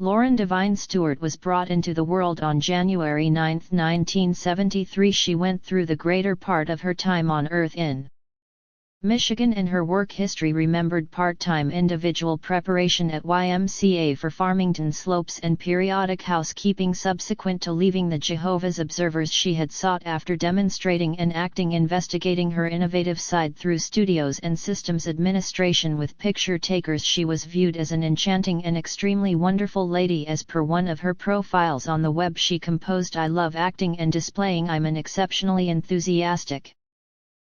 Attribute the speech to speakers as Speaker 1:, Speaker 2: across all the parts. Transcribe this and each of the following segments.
Speaker 1: Lauren Devine Stuart was brought into the world on January 9, 1973. She went through the greater part of her time on Earth in Michigan, and her work history remembered part-time individual preparation at YMCA for Farmington Slopes and periodic housekeeping subsequent to leaving the Jehovah's Observers. She had sought after demonstrating and acting, investigating her innovative side through studios and systems administration with picture takers. She was viewed as an enchanting and extremely wonderful lady. As per one of her profiles on the web, she composed, "I love acting and displaying. I'm an exceptionally enthusiastic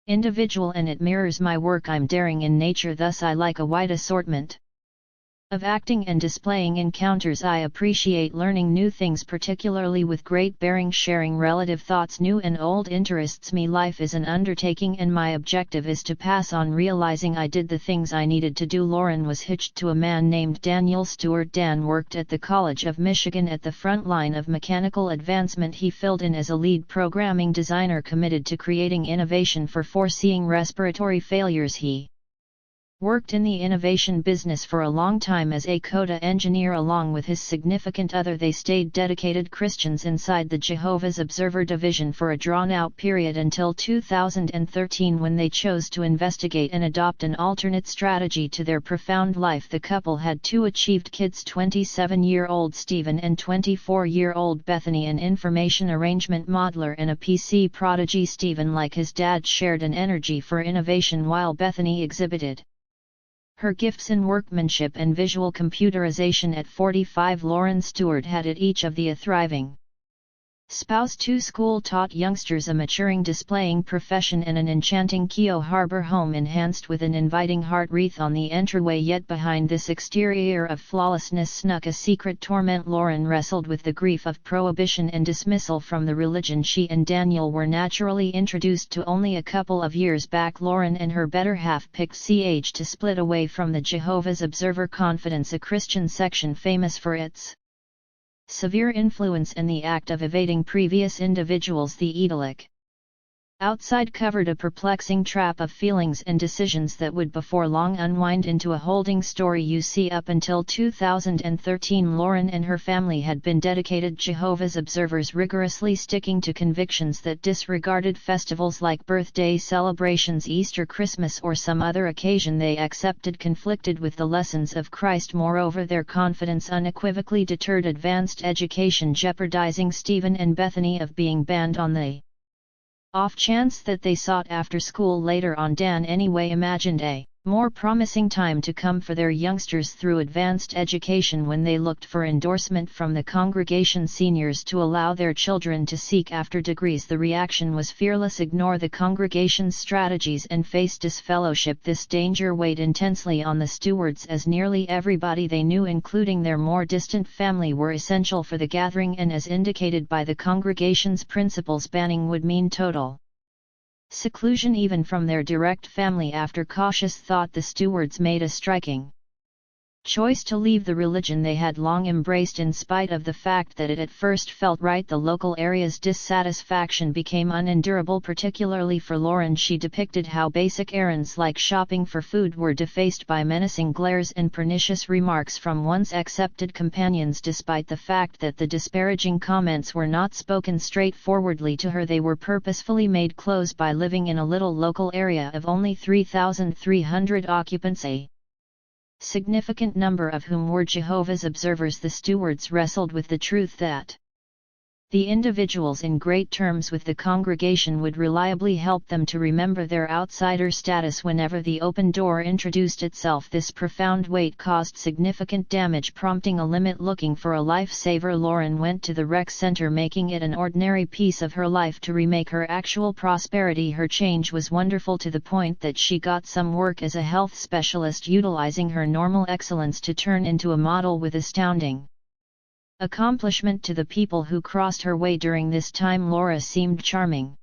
Speaker 1: individual and it mirrors my work. I'm daring in nature, thus I like a wide assortment of acting and displaying encounters. I appreciate learning new things, particularly with great bearing, sharing relative thoughts, new and old interests me. Life is an undertaking and my objective is to pass on, realizing I did the things I needed to do." Lauren was hitched to a man named Daniel Stewart. Dan worked at the College of Michigan at the front line of mechanical advancement. He filled in as a lead programming designer committed to creating innovation for foreseeing respiratory failures. He worked in the innovation business for a long time as a coda engineer along with his significant other. They stayed dedicated Christians inside the Jehovah's Observer division for a drawn-out period until 2013, when they chose to investigate and adopt an alternate strategy to their profound life. The couple had two achieved kids, 27-year-old Stephen and 24-year-old Bethany, an information arrangement modeler and a PC prodigy. Stephen, like his dad, shared an energy for innovation, while Bethany exhibited her gifts in workmanship and visual computerization. At 45, Lauren Stewart had it each of a thriving spouse, two school-taught youngsters, a maturing displaying profession, and an enchanting Keogh Harbor home enhanced with an inviting heart wreath on the entryway. Yet behind this exterior of flawlessness snuck a secret torment. Lauren wrestled with the grief of prohibition and dismissal from the religion she and Daniel were naturally introduced to only a couple of years back. Lauren and her better half picked CH to split away from the Jehovah's Observer Confidence, a Christian section famous for its severe influence and the act of evading previous individuals. The idyllic outside covered a perplexing trap of feelings and decisions that would before long unwind into a holding story. You see, up until 2013, Lauren and her family had been dedicated Jehovah's Observers, rigorously sticking to convictions that disregarded festivals like birthday celebrations, Easter, Christmas, or some other occasion they accepted conflicted with the lessons of Christ. Moreover, their confidence unequivocally deterred advanced education, jeopardizing Stephen and Bethany of being banned on the off chance that they sought after school later on. Dan anyway imagined a more promising time to come for their youngsters through advanced education when they looked for endorsement from the congregation seniors to allow their children to seek after degrees. The reaction was fearless: ignore the congregation's strategies and face disfellowship. This danger weighed intensely on the Stewarts, as nearly everybody they knew, including their more distant family, were essential for the gathering, and as indicated by the congregation's principles, banning would mean total seclusion even from their direct family. After cautious thought, the Stewarts made a striking choice to leave the religion they had long embraced, in spite of the fact that it at first felt right. The local area's dissatisfaction became unendurable, particularly for Lauren. She depicted how basic errands like shopping for food were defaced by menacing glares and pernicious remarks from once accepted companions. Despite the fact that the disparaging comments were not spoken straightforwardly to her, they were purposefully made close by living in a little local area of only 3,300 occupants, a significant number of whom were Jehovah's Observers. The Stewarts wrestled with the truth that the individuals in great terms with the congregation would reliably help them to remember their outsider status whenever the open door introduced itself. This profound weight caused significant damage, prompting a limit. Looking for a lifesaver, Lauren went to the rec center, making it an ordinary piece of her life to remake her actual prosperity. Her change was wonderful, to the point that she got some work as a health specialist, utilizing her normal excellence to turn into a model with astounding accomplishment. To the people who crossed her way during this time, Laura seemed charming,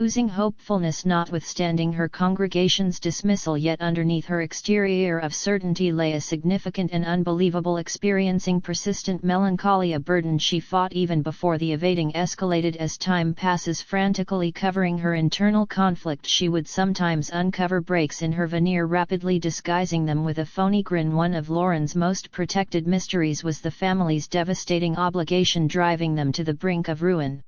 Speaker 1: Oozing hopefulness notwithstanding her congregation's dismissal, yet underneath her exterior of certainty lay a significant and unbelievable experiencing persistent melancholy, a burden she fought even before the evading escalated. As time passes, frantically covering her internal conflict, she would sometimes uncover breaks in her veneer, rapidly disguising them with a phony grin. One of Lauren's most protected mysteries was the family's devastating obligation driving them to the brink of ruin.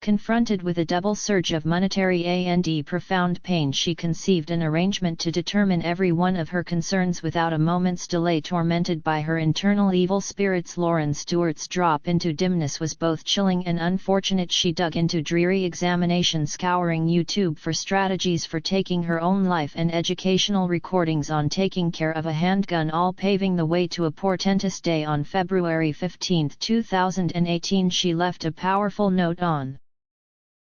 Speaker 1: Confronted with a double surge of monetary and profound pain, she conceived an arrangement to determine every one of her concerns without a moment's delay. Tormented by her internal evil spirits, Lauren Stuart's drop into dimness was both chilling and unfortunate. She dug into dreary examination, scouring YouTube for strategies for taking her own life and educational recordings on taking care of a handgun, all paving the way to a portentous day. On February 15, 2018, she left a powerful note on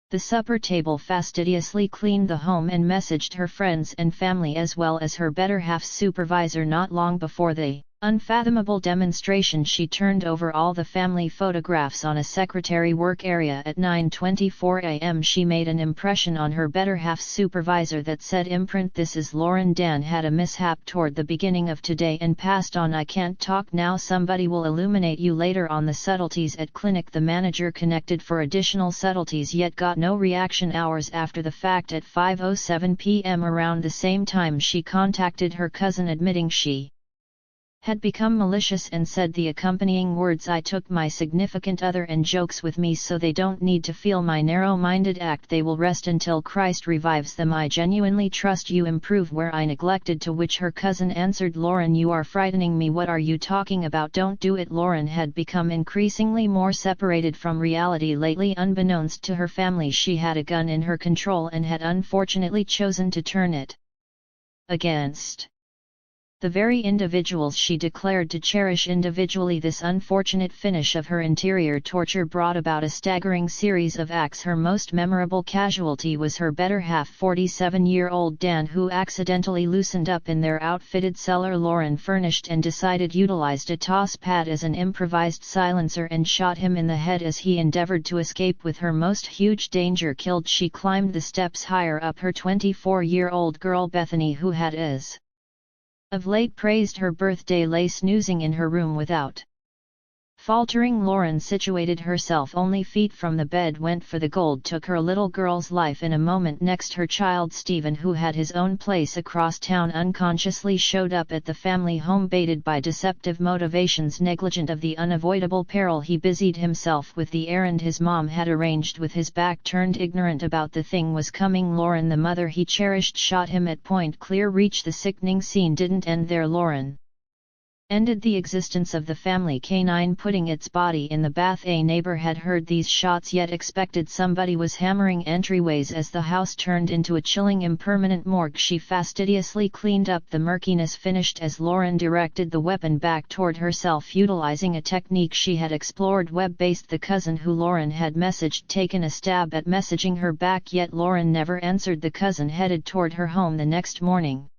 Speaker 1: the supper table, fastidiously cleaned the home, and messaged her friends and family as well as her better half's supervisor. Not long before the unfathomable demonstration, she turned over all the family photographs on a secretary work area. At 9:24 a.m. she made an impression on her better half's supervisor that said, imprint, this is Lauren. Dan had a mishap toward the beginning of today and passed on. I can't talk now, somebody will illuminate you later on the subtleties at clinic. The manager connected for additional subtleties yet got no reaction. Hours after the fact, at 5:07 p.m. around the same time, she contacted her cousin admitting she had become malicious and said the accompanying words, I took my significant other and jokes with me so they don't need to feel my narrow-minded act. They will rest until Christ revives them. I genuinely trust you improve where I neglected. To which her cousin answered, Lauren, you are frightening me. What are you talking about? Don't do it. Lauren had become increasingly more separated from reality lately. Unbeknownst to her family, she had a gun in her control and had unfortunately chosen to turn it against the very individuals she declared to cherish individually. This unfortunate finish of her interior torture brought about a staggering series of acts. Her most memorable casualty was her better half, 47-year-old Dan, who accidentally loosened up in their outfitted cellar. Lauren furnished and utilized a toss pad as an improvised silencer and shot him in the head as he endeavored to escape with her most huge danger killed. She climbed the steps higher up. Her 24-year-old girl Bethany, who had as of late praised her birthday, lay snoozing in her room without faltering. Lauren situated herself only feet from the bed, went for the gold, took her little girl's life in a moment. Next, her child Stephen, who had his own place across town, unconsciously showed up at the family home, baited by deceptive motivations. Negligent of the unavoidable peril, he busied himself with the errand his mom had arranged, with his back turned, ignorant about the thing was coming. Lauren, the mother he cherished, shot him at point clear reach. The sickening scene didn't end there. Lauren ended the existence of the family canine, putting its body in the bath. A neighbor had heard these shots yet expected somebody was hammering entryways. As the house turned into a chilling impermanent morgue, she fastidiously cleaned up the murkiness. Finished as Lauren directed the weapon back toward herself, utilizing a technique she had explored web-based. The cousin who Lauren had messaged taken a stab at messaging her back, yet Lauren never answered. The cousin headed toward her home the next morning,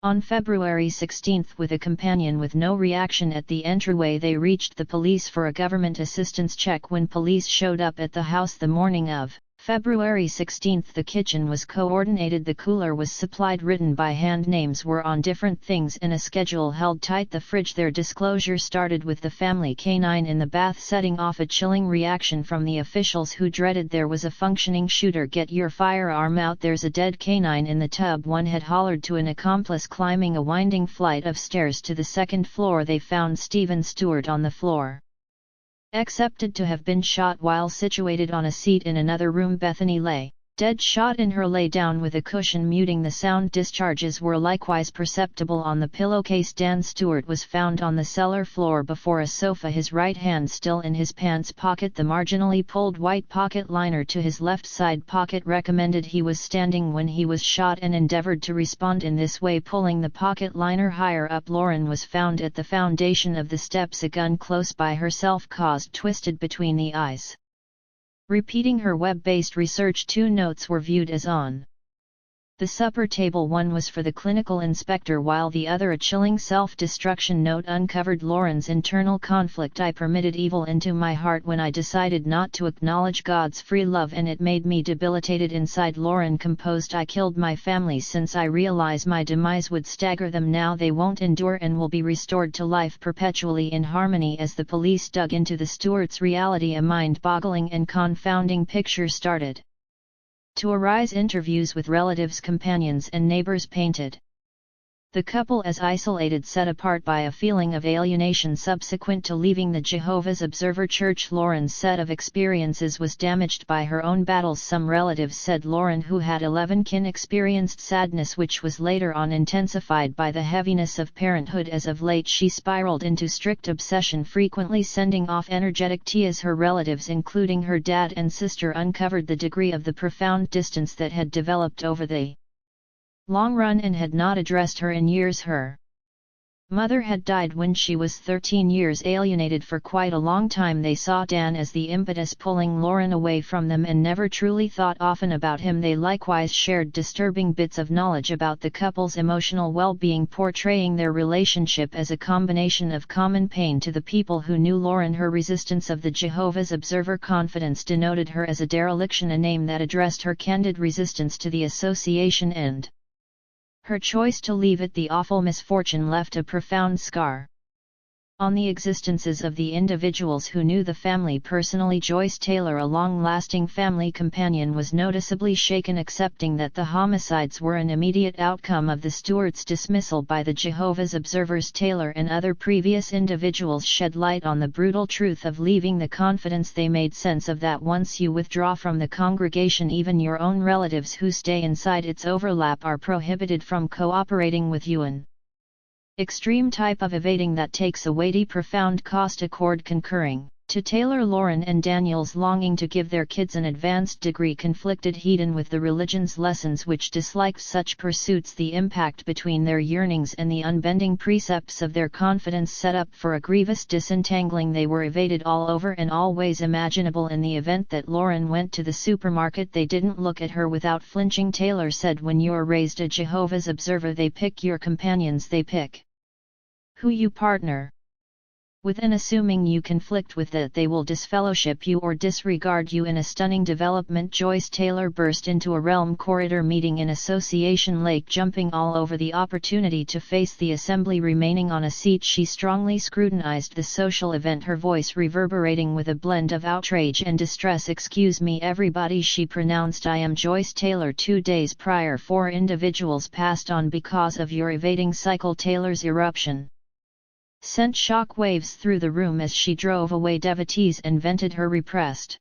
Speaker 1: on February 16, with a companion. With no reaction at the entryway, they reached the police for a government assistance check. When police showed up at the house the morning of February 16, the kitchen was coordinated, the cooler was supplied, written by hand, names were on different things, and a schedule held tight the fridge. Their disclosure started with the family canine in the bath, setting off a chilling reaction from the officials, who dreaded there was a functioning shooter. Get your firearm out, there's a dead canine in the tub, one had hollered to an accomplice. Climbing a winding flight of stairs to the second floor, they found Stephen Stuart on the floor, accepted to have been shot while situated on a seat in another room. Bethany lay dead, shot in her lay down with a cushion muting the sound. Discharges were likewise perceptible on the pillowcase. Dan Stuart was found on the cellar floor before a sofa, his right hand still in his pants pocket, the marginally pulled white pocket liner to his left side pocket. Recommended he was standing when he was shot and endeavored to respond in this way, pulling the pocket liner higher up. Lauren was found at the foundation of the steps, a gun close by herself, caused twisted between the eyes. Repeating her web-based research, 2 notes were viewed as on The supper table one was for the clinical inspector while the other a chilling self-destruction note uncovered Lauren's internal conflict. I permitted evil into my heart when I decided not to acknowledge God's free love, and it made me debilitated inside. Lauren composed, I killed my family since I realized my demise would stagger them. Now they won't endure and will be restored to life perpetually in harmony. As the police dug into the Stuart's reality, a mind-boggling and confounding picture started to arise. Interviews with relatives, companions and neighbors painted the couple as isolated, set apart by a feeling of alienation subsequent to leaving the Jehovah's Observer Church. Lauren's set of experiences was damaged by her own battles. Some relatives said Lauren, who had 11 kin, experienced sadness which was later on intensified by the heaviness of parenthood. As of late she spiraled into strict obsession, frequently sending off energetic tears. Her relatives, including her dad and sister, uncovered the degree of the profound distance that had developed over the long run and had not addressed her in years. Her mother had died when she was 13 years. Alienated for quite a long time, they saw Dan as the impetus pulling Lauren away from them and never truly thought often about him. They likewise shared disturbing bits of knowledge about the couple's emotional well-being, portraying their relationship as a combination of common pain to the people who knew Lauren. Her resistance of the Jehovah's Observer confidence denoted her as a dereliction, a name that addressed her candid resistance to the association, and her choice to leave it. The awful misfortune left a profound scar on the existences of the individuals who knew the family personally. Joyce Taylor, a long-lasting family companion, was noticeably shaken, accepting that the homicides were an immediate outcome of the Stuarts' dismissal by the Jehovah's Observers. Taylor and other previous individuals shed light on the brutal truth of leaving the confidence. They made sense of that once you withdraw from the congregation, even your own relatives who stay inside its overlap are prohibited from cooperating with you. An extreme type of evading that takes a weighty, profound cost. Accord concurring to Taylor, Lauren and Daniel's longing to give their kids an advanced degree conflicted heeding with the religion's lessons, which disliked such pursuits. The impact between their yearnings and the unbending precepts of their confidence set up for a grievous disentangling. They were evaded all over and all ways imaginable. In the event that Lauren went to the supermarket, they didn't look at her without flinching. Taylor said, when you're raised a Jehovah's Observer, they pick your companions, they pick who you partner with, and assuming you conflict with that, they will disfellowship you or disregard you. In a stunning development, Joyce Taylor burst into a realm corridor meeting in Association Lake, jumping all over the opportunity to face the assembly. Remaining on a seat, she strongly scrutinized the social event, her voice reverberating with a blend of outrage and distress. Excuse me, everybody, she pronounced. I am Joyce Taylor. 2 days prior, 4 individuals passed on because of your evading cycle. Taylor's eruption sent shock waves through the room as she drove away devotees and vented her repressed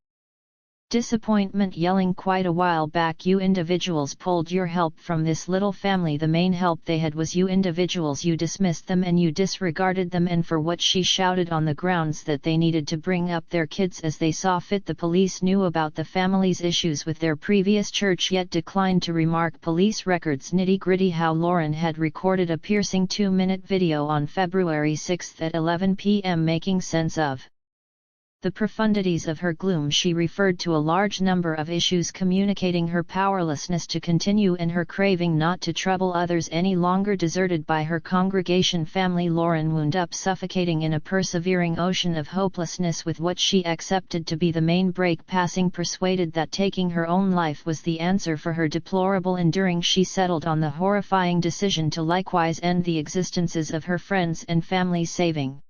Speaker 1: disappointment, yelling, quite a while back you individuals pulled your help from this little family. The main help they had was you individuals. You dismissed them and you disregarded them, and for what? She shouted, on the grounds that they needed to bring up their kids as they saw fit. The police knew about the family's issues with their previous church, yet declined to remark police records nitty-gritty. How Lauren had recorded a piercing 2-minute video on February 6 at 11 p.m. making sense of the profundities of her gloom. She referred to a large number of issues, communicating her powerlessness to continue and her craving not to trouble others any longer. Deserted by her congregation family, Lauren wound up suffocating in a persevering ocean of hopelessness with what she accepted to be the main break passing. Persuaded that taking her own life was the answer for her deplorable enduring, she settled on the horrifying decision to likewise end the existences of her friends and family, saving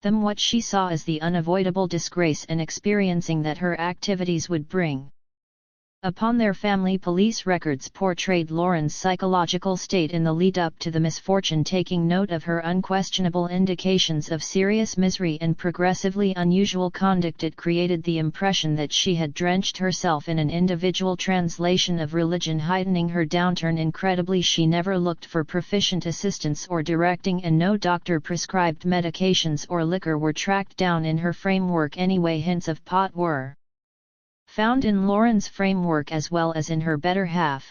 Speaker 1: them what she saw as the unavoidable disgrace and experiencing that her activities would bring upon their family. Police records portrayed Lauren's psychological state in the lead-up to the misfortune, taking note of her unquestionable indications of serious misery and progressively unusual conduct. It created the impression that she had drenched herself in an individual translation of religion, heightening her downturn incredibly. She never looked for proficient assistance or directing, and no doctor-prescribed medications or liquor were tracked down in her framework anyway. Hints of pot were found in Lauren's framework as well as in her better half.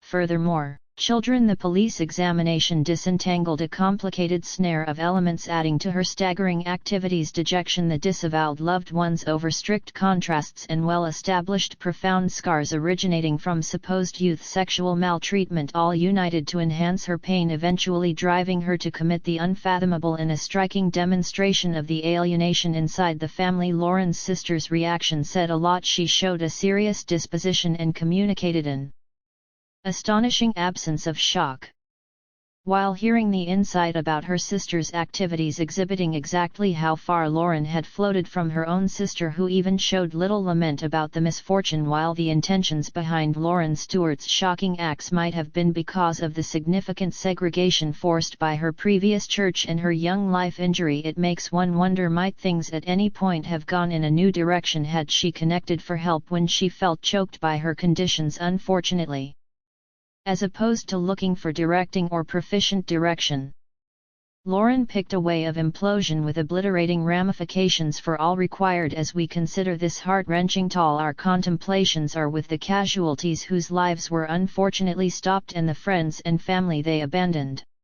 Speaker 1: Furthermore, Children. The police examination disentangled a complicated snare of elements adding to her staggering activities: dejection, the disavowed loved ones over strict contrasts, and well-established profound scars originating from supposed youth sexual maltreatment, all united to enhance her pain, eventually driving her to commit the unfathomable in a striking demonstration of the alienation inside the family. Lauren's sister's reaction said a lot. She showed a serious disposition and communicated an astonishing absence of shock. While hearing the insight about her sister's activities, exhibiting exactly how far Lauren had floated from her own sister, who even showed little lament about the misfortune, while the intentions behind Lauren Stewart's shocking acts might have been because of the significant segregation forced by her previous church and her young life injury, it makes one wonder, might things at any point have gone in a new direction had she connected for help when she felt choked by her conditions? Unfortunately, as opposed to looking for directing or proficient direction, Lauren picked a way of implosion with obliterating ramifications for all required. As we consider this heart-wrenching tale, our contemplations are with the casualties whose lives were unfortunately stopped and the friends and family they abandoned.